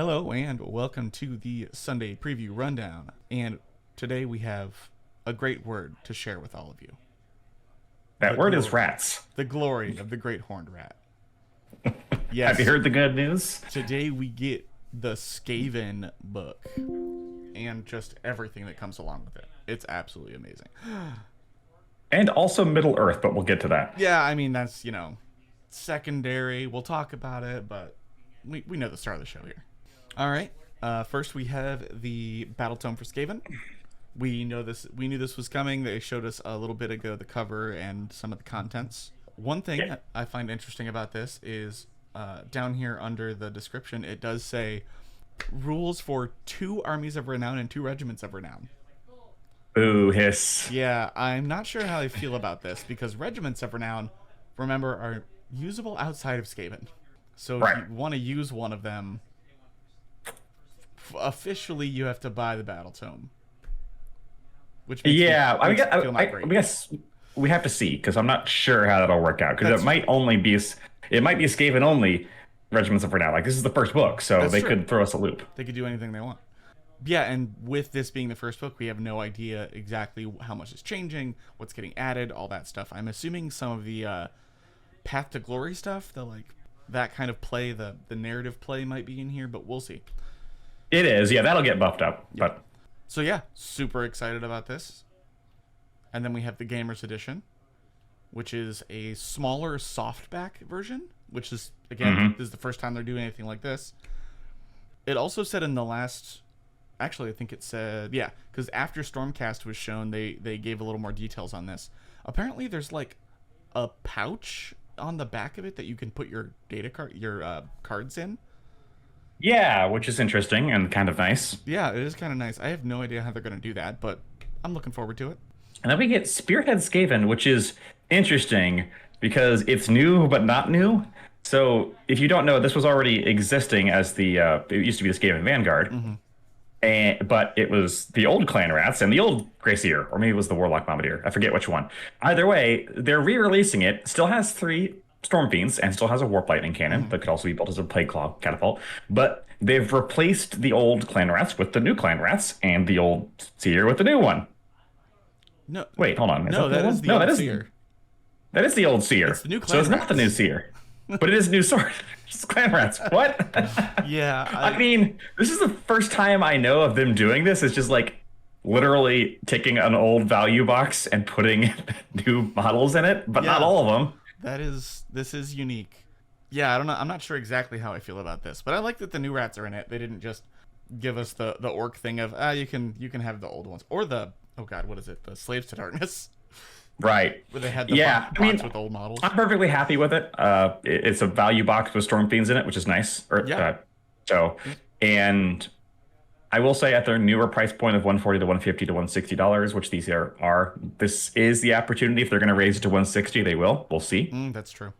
Hello and welcome to the Sunday Preview Rundown. And today we have a great word to share with all of you. That word is rats. The glory of the great horned rat. Yes. Have you heard the good news? Today we get the Skaven book and just everything that comes along with it. It's absolutely amazing. And also Middle Earth, but we'll get to that. Yeah, I mean, that's, secondary. We'll talk about it, but we know the star of the show here. All right. First, we have the Battletome for Skaven. We knew this was coming. They showed us a little bit ago the cover and some of the contents. One thing that I find interesting about this is down here under the description, it does say rules for 2 armies of renown and 2 regiments of renown. Ooh, hiss. Yeah, I'm not sure how I feel about this because regiments of renown, remember, are usable outside of Skaven. So if you want to use one of them, officially you have to buy the Battletome. Which makes I great. guess we have to see because I'm not sure how that'll work out because it might be a Skaven only regiments of renown. Like this is the first book, so they could throw us a loop. They could do anything they want. Yeah, and with this being the first book, we have no idea exactly how much is changing, what's getting added, all that stuff. I'm assuming some of the Path to Glory stuff, that kind of play, the narrative play might be in here, but we'll see. It is, yeah, that'll get buffed up. Yeah. But so yeah, super excited about this. And then we have the Gamers Edition, which is a smaller softback version, which is, again, this is the first time they're doing anything like this. It also said in the last... Actually, I think it said... Yeah, because after Stormcast was shown, they gave a little more details on this. Apparently, there's like a pouch on the back of it that you can put your cards in. Yeah, which is interesting and kind of nice. Yeah, it is kind of nice. I have no idea how they're going to do that, but I'm looking forward to it. And then we get Spearhead Skaven, which is interesting because it's new but not new. So if you don't know, this was already existing as it used to be the Skaven Vanguard. But it was the old Clan Rats and the old Grey Seer, or maybe it was the Warlock Bombardier. I forget which one. Either way, they're re-releasing it. Still has 3 Storm Fiends and still has a Warp Lightning cannon that could also be built as a Plague Claw catapult. But they've replaced the old Clan Rats with the new Clan Rats and the old Seer with the new one. No, wait, hold on. That is the old Seer. That is the old Seer. It's the new Clan So it's Rats. not the new Seer. But it is new sword. It's Clan Rats. What? Yeah. I mean, this is the first time I know of them doing this. It's just like literally taking an old value box and putting new models in it, but not all of them. This is unique. Yeah, I don't know. I'm not sure exactly how I feel about this, but I like that the new rats are in it. They didn't just give us the orc thing of you can have the old ones or the what is it? The Slaves to Darkness. Right. Where they had the box with old models. I'm perfectly happy with it. It's a value box with Storm Fiends in it, which is nice. And I will say at their newer price point of $140 to $150 to $160, which these are, this is the opportunity. If they're going to raise it to $160, they will. We'll see. That's true.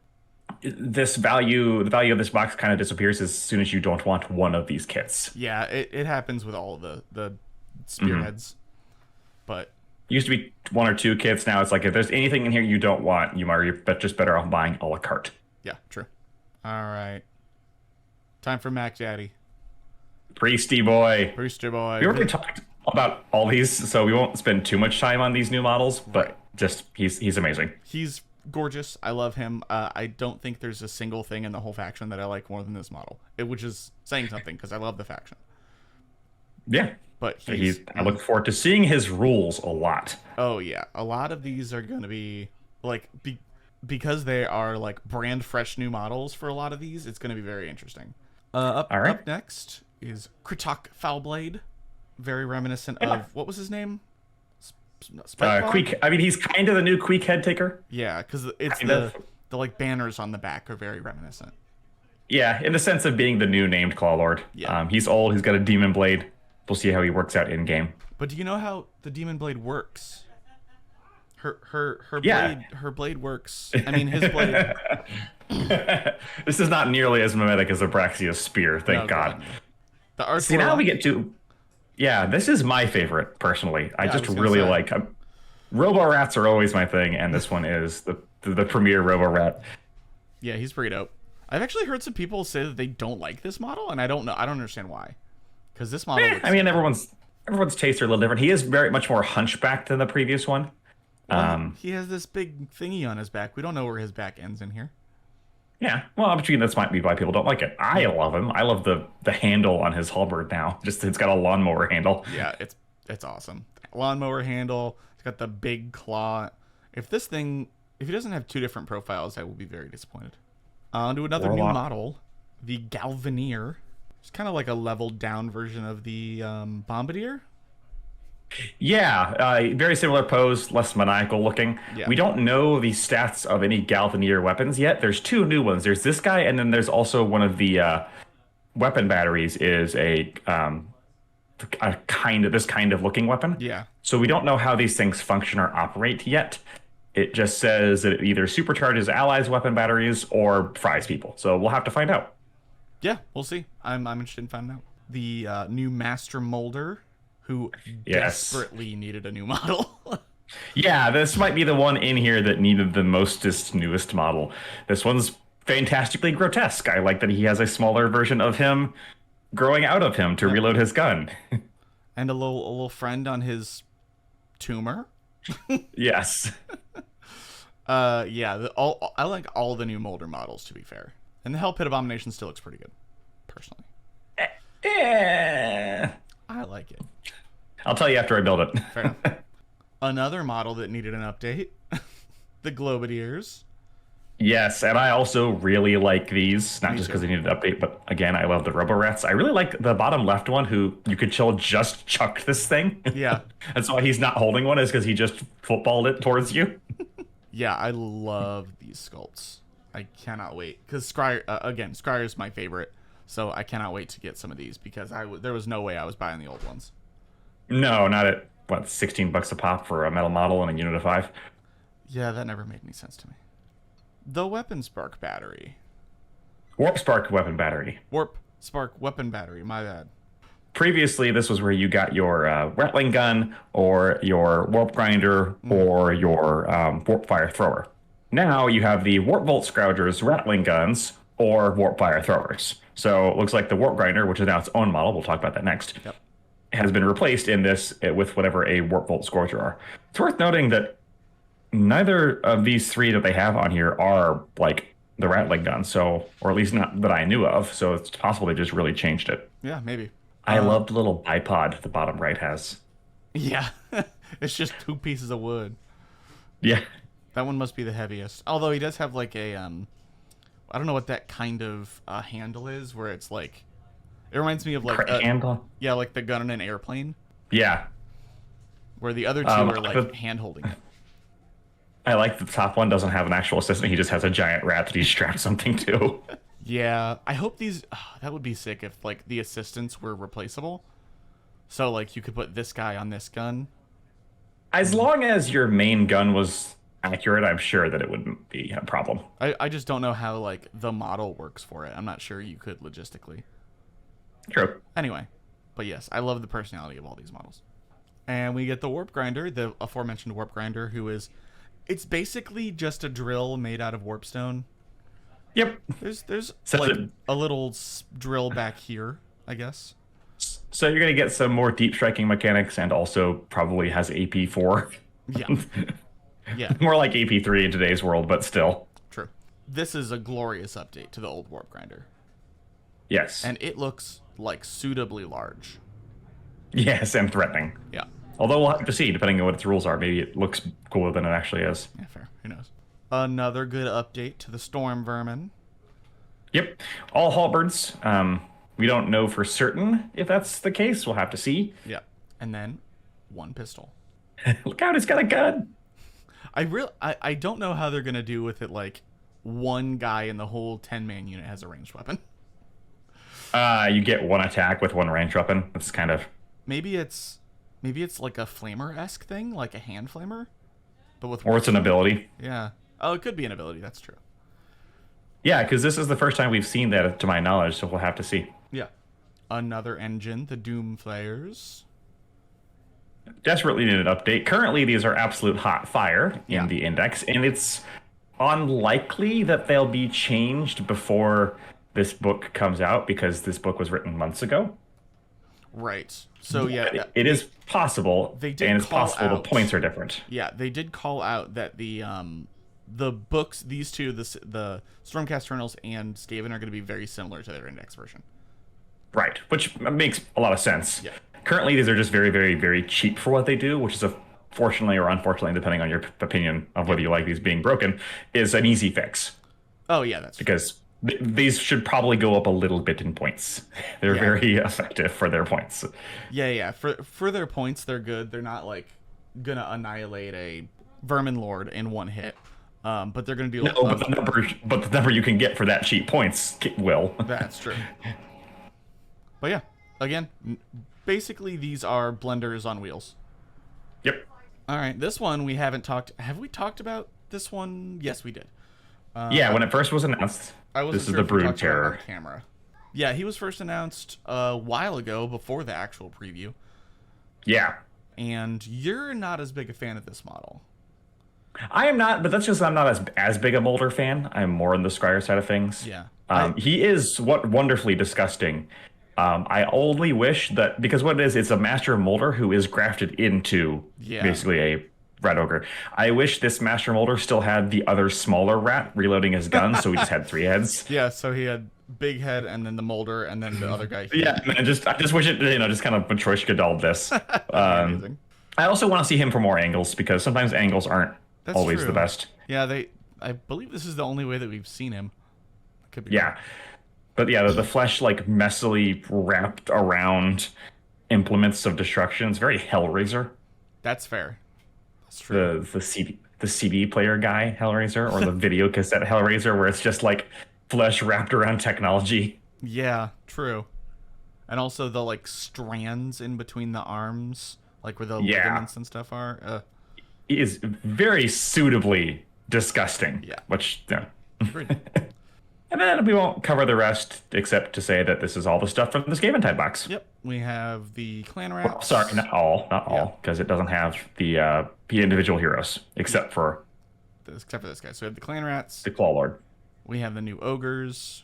The value of this box kind of disappears as soon as you don't want one of these kits. Yeah, it happens with all of the spearheads. But it used to be 1 or 2 kits. Now it's like if there's anything in here you don't want, you're just better off buying a la carte. Yeah, true. All right. Time for Mac Daddy. Priesty boy. We already talked about all these, so we won't spend too much time on these new models, but just he's amazing. He's gorgeous. I love him. I don't think there's a single thing in the whole faction that I like more than this model, which is saying something because I love the faction. Yeah. But I look forward to seeing his rules a lot. Oh, yeah. A lot of these are going to be, because they are, brand fresh new models for a lot of these, it's going to be very interesting. Up next is Kritok Foulblade. Very reminiscent of, what was his name? Queek. I mean, he's kind of the new Queek head taker. Yeah, because it's the banners on the back are very reminiscent. Yeah, in the sense of being the new named Claw Lord. Yeah. He's old. He's got a demon blade. We'll see how he works out in game. But do you know how the demon blade works? Her blade works. I mean, his blade. This is not nearly as mimetic as Abraxia's spear. Thank God. The art. See, now we get to. Yeah, this is my favorite personally. I just really like. Robo Rats are always my thing, and this one is the premier Robo Rat. Yeah, he's pretty dope. I've actually heard some people say that they don't like this model, and I don't know. I don't understand why. Because this model. I mean, everyone's tastes are a little different. He is very much more hunchbacked than the previous one. Well, he has this big thingy on his back. We don't know where his back ends in here. Yeah, well, between this might be why people don't like it. I love him. I love the handle on his halberd now. Just it's got a lawnmower handle. Yeah, it's awesome. Lawnmower handle. It's got the big claw. If he doesn't have two different profiles, I will be very disappointed. On to another new model, the Galvanier. It's kind of like a leveled down version of the Bombardier. Yeah, very similar pose, less maniacal looking. Yeah. We don't know the stats of any Galvanier weapons yet. There's two new ones. There's this guy, and then there's also one of the weapon batteries is this kind of looking weapon. Yeah. So we don't know how these things function or operate yet. It just says that it either supercharges allies' weapon batteries or fries people. So we'll have to find out. Yeah, we'll see. I'm interested in finding out. The new Master Molder, who desperately needed a new model. Yeah, this might be the one in here that needed the newest model. This one's fantastically grotesque. I like that he has a smaller version of him growing out of him to reload his gun. And a little friend on his tumor. Yes. Yeah, I like all the new Molder models, to be fair. And the Hell Pit Abomination still looks pretty good, personally. I like it. I'll tell you after I build it. Fair enough. Another model that needed an update, the Globadiers. Yes, and I also really like these, not just because they needed an update, but again, I love the Roborats. I really like the bottom left one, who you could chill just chucked this thing. Yeah. That's why he's not holding one, is because he just footballed it towards you. Yeah, I love these sculpts. I cannot wait. Because Scryer is my favorite, so I cannot wait to get some of these, because there was no way I was buying the old ones. No, not at, $16 a pop for a metal model and a unit of 5? Yeah, that never made any sense to me. The Weapon Spark Battery. Warp Spark Weapon Battery. Warp Spark Weapon Battery, my bad. Previously, this was where you got your Rattling Gun, or your Warp Grinder, or your Warp Fire Thrower. Now you have the Warp Bolt Scroungers, Rattling Guns, or Warp Fire Throwers. So it looks like the Warp Grinder, which is now its own model, we'll talk about that next, has been replaced in this with whatever a Warp Bolt Scourger are. It's worth noting that neither of these three that they have on here are like the Rattling Gun, so, or at least not that I knew of, so it's possible they just really changed it. Yeah, maybe. I love the little bipod the bottom right has. Yeah, it's just 2 pieces of wood. Yeah. That one must be the heaviest. Although he does have like a, I don't know what that kind of handle is, where it's like, it reminds me of like handle? Yeah, like the gun in an airplane. Yeah. Where the other two are like hand holding it. I like the top one doesn't have an actual assistant. He just has a giant rat that he strapped something to. Yeah, I hope these. That would be sick if like the assistants were replaceable. So like you could put this guy on this gun. As long as your main gun was accurate, I'm sure that it wouldn't be a problem. I just don't know how like the model works for it. I'm not sure you could logistically. True. Anyway, but yes, I love the personality of all these models. And we get the Warp Grinder, the aforementioned Warp Grinder, who is, it's basically just a drill made out of warpstone. Yep. There's like a little drill back here, I guess. So you're going to get some more deep striking mechanics, and also probably has AP4. Yeah. Yeah. More like AP3 in today's world, but still. True. This is a glorious update to the old Warp Grinder. Yes. And it looks like suitably large. Yes, and threatening. Yeah. Although we'll have to see, depending on what its rules are. Maybe it looks cooler than it actually is. Yeah, fair. Who knows? Another good update to the Storm Vermin. Yep. All halberds. We don't know for certain if that's the case. We'll have to see. Yeah. And then one pistol. Look out, it's got a gun. I don't know how they're going to do with it, like, one guy in the whole 10-man unit has a ranged weapon. You get one attack with one ranged weapon. That's kind of... Maybe it's like a flamer-esque thing, like a hand flamer, but with... Or it's an ability. Yeah. Oh, it could be an ability. That's true. Yeah, because this is the first time we've seen that, to my knowledge, so we'll have to see. Yeah. Another engine, the Doom Flayers. Desperately need an update. Currently, these are absolute hot fire in the index, and it's unlikely that they'll be changed before this book comes out because this book was written months ago. Right. So yeah, it is possible, they did and it's call possible out, the points are different. Yeah, they did call out that the books, these two, the Stormcast Journals and Skaven, are going to be very similar to their index version. Right, which makes a lot of sense. Yeah. Currently, these are just very, very, very cheap for what they do, which is fortunately or unfortunately, depending on your opinion of whether you like these being broken, is an easy fix. Oh yeah, that's true. Because these should probably go up a little bit in points. They're very effective for their points. Yeah. For their points, they're good. They're not like gonna annihilate a Vermin Lord in one hit. But they're gonna do. But the number you can get for that cheap points will. That's true. But yeah, again, basically these are blenders on wheels. Yep. All right, this one we haven't talked. Have we talked about this one? Yes, we did. Yeah, when it first was announced. This is the Brood Terror. Camera. Yeah, he was first announced a while ago before the actual preview. Yeah. And you're not as big a fan of this model. I am not, but that's just I'm not as big a Molder fan. I'm more on the Scryer side of things. Yeah. He is wonderfully disgusting. I only wish that, because what it is, it's a master molder who is grafted into basically a rat ogre. I wish this master molder still had the other smaller rat reloading his gun, so we just had 3 heads. Yeah, so he had big head and then the molder and then the other guy. Yeah, and I just wish it, just kind of Matryoshka dolled this. Amazing. I also want to see him for more angles, because sometimes angles aren't always true. the best. Yeah, I believe this is the only way that we've seen him. Could be wrong. But yeah, the flesh like messily wrapped around implements of destruction. It's very Hellraiser. That's fair. That's true. The CD player guy Hellraiser, or the video cassette Hellraiser, where it's just like flesh wrapped around technology. Yeah, true. And also the like strands in between the arms, like where the ligaments and stuff are. It is very suitably disgusting. Yeah. Which And then we won't cover the rest, except to say that this is all the stuff from the Skavenblight box. Yep. We have the clan rats. Well, sorry, not all, because it doesn't have the individual heroes, except for this guy. So we have the clan rats. The Claw Lord. We have the new ogres,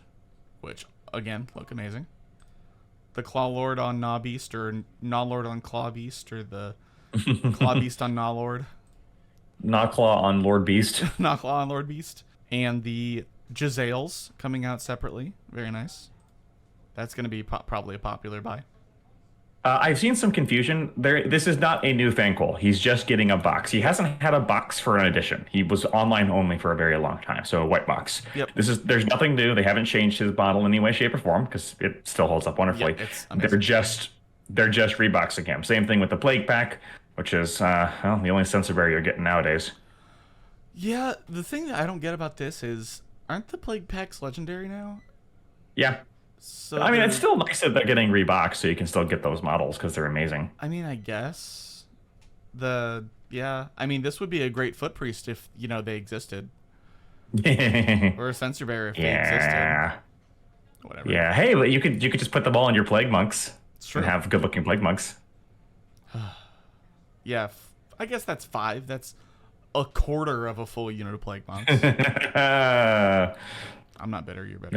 which, again, look amazing. The Claw Lord on Gnaw Beast, or Gnaw Lord on Claw Beast, or the Claw Beast on Gnaw Lord. Gnaw Claw on Lord Beast. Gnaw Claw on Lord Beast. And the Jezzails coming out separately. Very nice. That's going to be probably a popular buy. I've seen some confusion. This is not a new Thanquol. He's just getting a box. He hasn't had a box for an edition. He was online only for a very long time, so a white box. Yep. There's nothing new. They haven't changed his model in any way, shape, or form, because it still holds up wonderfully. Yep, it's amazing. They're just reboxing him. Same thing with the Plague Pack, which is the only sense of barrier you're getting nowadays. Yeah, the thing that I don't get about this is, aren't the Plague Packs legendary now? Yeah. So I mean, it's still nice that they're getting reboxed, so you can still get those models because they're amazing. I mean, I guess I mean, this would be a great foot priest if they existed, or a censor bearer if they existed. Whatever. Yeah. Hey, but you could just put them all on your plague monks and have good looking plague monks. Yeah, I guess that's 5. That's a quarter of a full unit of plague monks. I'm not bitter. You're better.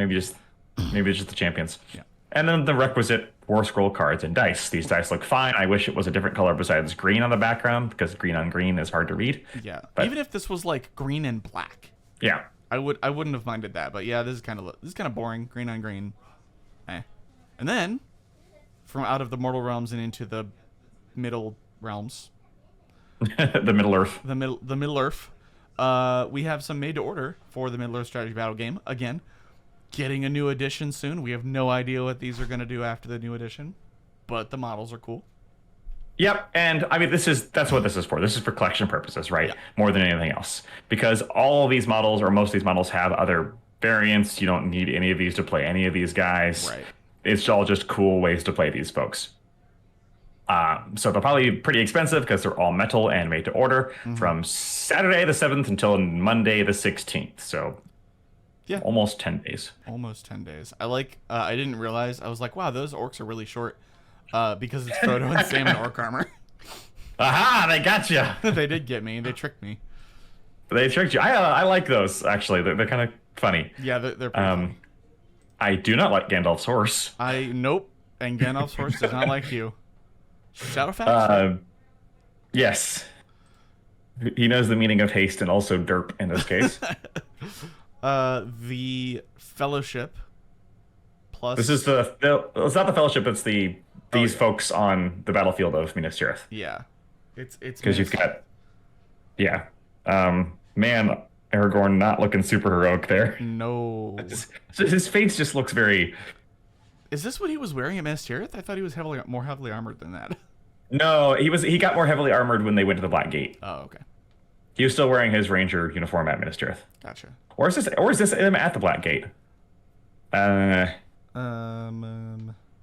Maybe it's just the champions. Yeah. And then the requisite War Scroll cards and dice. These dice look fine. I wish it was a different color besides green on the background, because green on green is hard to read. Yeah. But even if this was like green and black. Yeah. I wouldn't have minded that. But yeah, this is kind of boring. Green on green. And then from out of the mortal realms and into the middle realms. The Middle Earth. The Middle Earth. We have some made to order for the Middle Earth strategy battle game. Again, getting a new edition soon. We have no idea what these are going to do after the new edition, but the models are cool. Yep, and I mean that's what this is for. This is for collection purposes, right? Yeah. More than anything else, because all of these models, or most of these models, have other variants. You don't need any of these to play any of these guys. Right. It's all just cool ways to play these folks. So they'll probably be pretty expensive because they're all metal and made to order from Saturday the 7th until Monday the 16th. So yeah, almost 10 days. Almost 10 days. I didn't realize. I was like, wow, those orcs are really short because it's Frodo and Sam in orc armor. Aha, they got you. They did get me. They tricked me. They tricked you. I like those actually. They're kind of funny. Yeah, they're pretty funny. I do not like Gandalf's horse. Nope. And Gandalf's horse does not like you. Shadowfax? Yes. He knows the meaning of haste and also derp in this case. The Fellowship plus. This is it's not the Fellowship. It's these folks on the battlefield of Minas Tirith. Yeah, it's because you've got man, Aragorn not looking super heroic there. No, his face just looks very. Is this what he was wearing at Minas Tirith? I thought he was more heavily armored than that. No, he got more heavily armored when they went to the Black Gate. Oh, okay. He was still wearing his ranger uniform at Minas Tirith. Gotcha. Or is this him at the Black Gate? And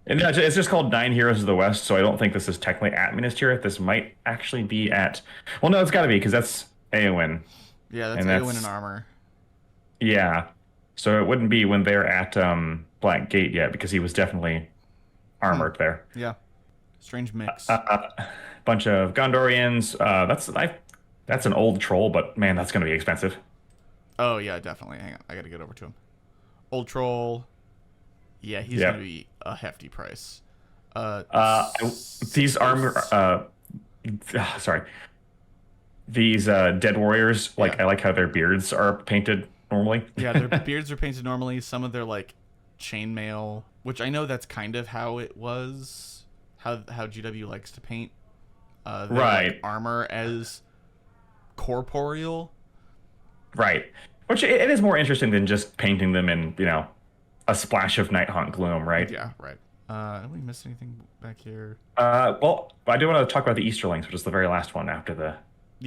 it's just called Nine Heroes of the West, so I don't think this is technically at Minas Tirith. This might actually be at. Well, no, it's got to be because that's Éowyn. Yeah, that's Éowyn in armor. Yeah, so it wouldn't be when they're at Black Gate yet because he was definitely armored there. Yeah, strange mix. Bunch of Gondorians. That's an old troll, but man, that's gonna be expensive. Oh yeah, definitely. Hang on, I gotta get over to him. Old troll. Yeah, he's gonna be a hefty price. These armor. Sorry. These dead warriors. I like how their beards are painted normally. Yeah, their beards are painted normally. Some of their chainmail, which I know that's kind of how it was. How GW likes to paint. Their, armor as corporeal. Right. Which it is more interesting than just painting them in a splash of Nighthaunt gloom, right? Yeah, right. Did we miss anything back here? Well, I do want to talk about the Easterlings, which is the very last one after the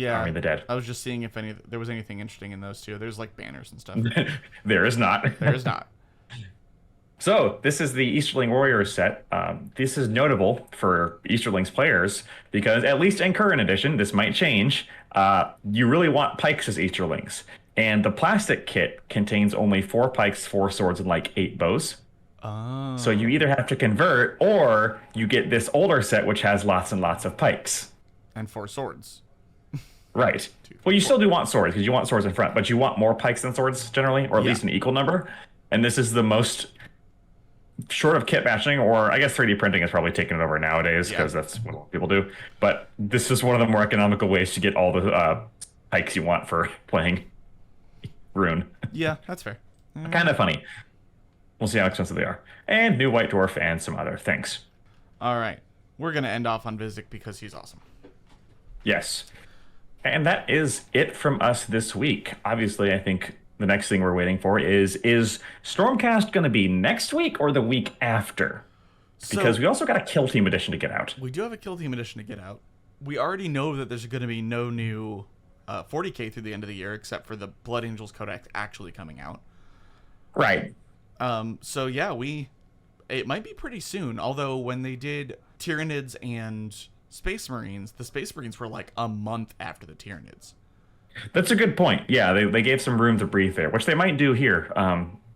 Army of the Dead. I was just seeing if there was anything interesting in those two. There's banners and stuff. There is not. There is not. So this is the Easterling Warriors set. This is notable for Easterlings players because at least in current edition, this might change. You really want pikes as Easterlings. And the plastic kit contains only 4 pikes, 4 swords, and 8 bows. Oh. So you either have to convert or you get this older set which has lots and lots of pikes. And 4 swords. Right. Well, you still do want swords because you want swords in front, but you want more pikes than swords generally, or at least an equal number. And this is the most, short of kit matching, or I guess 3D printing is probably taking it over nowadays because that's what people do. But this is one of the more economical ways to get all the pikes you want for playing Rune. Yeah, that's fair. Kind of funny. We'll see how expensive they are. And new White Dwarf and some other things. All right. We're going to end off on Vizik because he's awesome. Yes. And that is it from us this week. Obviously, I think the next thing we're waiting for is Stormcast going to be next week or the week after? Because we also got a Kill Team edition to get out. We do have a Kill Team edition to get out. We already know that there's going to be no new 40k through the end of the year, except for the Blood Angels Codex actually coming out. Right. So yeah, it might be pretty soon. Although when they did Tyranids and Space Marines, the Space Marines were a month after the Tyranids. That's a good point. Yeah, they gave some room to breathe there, which they might do here.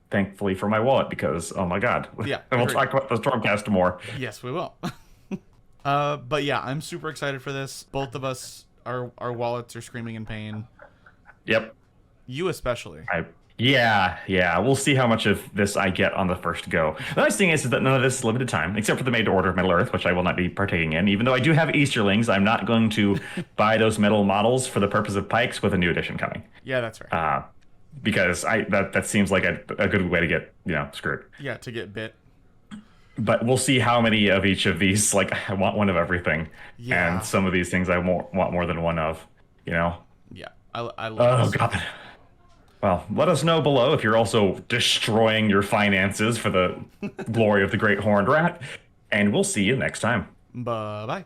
Thankfully for my wallet, because oh my god. Yeah. And we'll talk about the Stormcast more. Yes, we will. But yeah, I'm super excited for this. Both of us, our wallets are screaming in pain. Yep. You especially. Yeah. We'll see how much of this I get on the first go. The nice thing is that none of this is limited time, except for the Made to Order of Middle Earth, which I will not be partaking in. Even though I do have Easterlings, I'm not going to buy those metal models for the purpose of pikes with a new edition coming. Yeah, that's right. Because that seems like a good way to get screwed. Yeah, to get bit. But we'll see how many of each of these. I want one of everything, and some of these things I want more than one of. Yeah, I love. Oh god. Well, let us know below if you're also destroying your finances for the glory of the Great Horned Rat, and we'll see you next time. Bye-bye.